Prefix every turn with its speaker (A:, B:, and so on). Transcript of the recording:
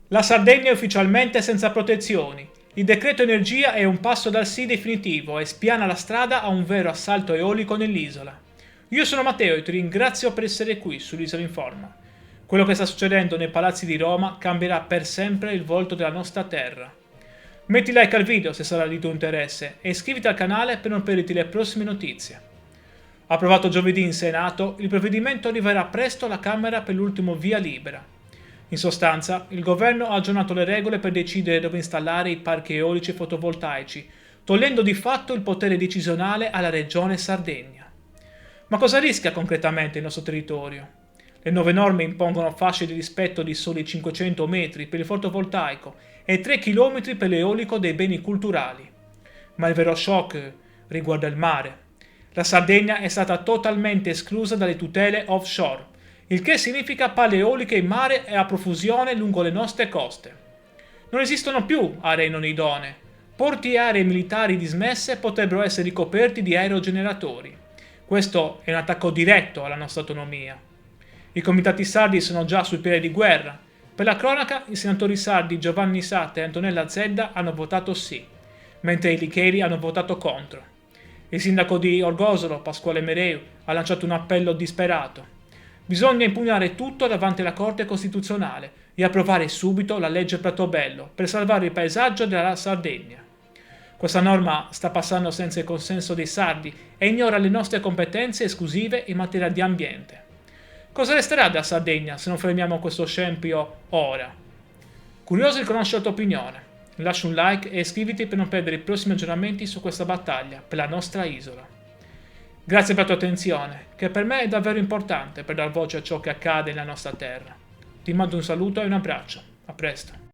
A: La Sardegna è ufficialmente senza protezioni. Il decreto energia è un passo dal sì definitivo e spiana la strada a un vero assalto eolico nell'isola. Io sono Matteo e ti ringrazio per essere qui sull'Isola Informa. Quello che sta succedendo nei palazzi di Roma cambierà per sempre il volto della nostra terra. Metti like al video se sarà di tuo interesse e iscriviti al canale per non perderti le prossime notizie. Approvato giovedì in Senato, il provvedimento arriverà presto alla Camera per l'ultimo via libera. In sostanza, il governo ha aggiornato le regole per decidere dove installare i parchi eolici fotovoltaici, togliendo di fatto il potere decisionale alla regione Sardegna. Ma cosa rischia concretamente il nostro territorio? Le nuove norme impongono fasce di rispetto di soli 500 metri per il fotovoltaico e 3 km per l'eolico dei beni culturali. Ma il vero shock riguarda il mare. La Sardegna è stata totalmente esclusa dalle tutele offshore, il che significa pale eoliche in mare e a profusione lungo le nostre coste. Non esistono più aree non idonee. Porti e aree militari dismesse potrebbero essere ricoperti di aerogeneratori. Questo è un attacco diretto alla nostra autonomia. I comitati sardi sono già sui piedi di guerra. Per la cronaca, i senatori sardi Giovanni Satta e Antonella Zedda hanno votato sì, mentre i licheri hanno votato contro. Il sindaco di Orgosolo, Pasquale Mereu, ha lanciato un appello disperato. Bisogna impugnare tutto davanti alla Corte Costituzionale e approvare subito la legge Pratobello per salvare il paesaggio della Sardegna. Questa norma sta passando senza il consenso dei sardi e ignora le nostre competenze esclusive in materia di ambiente. Cosa resterà della Sardegna se non fermiamo questo scempio ora? Curioso di conoscere la tua opinione? Lascia un like e iscriviti per non perdere i prossimi aggiornamenti su questa battaglia per la nostra isola. Grazie per la tua attenzione, che per me è davvero importante per dar voce a ciò che accade nella nostra terra. Ti mando un saluto e un abbraccio. A presto.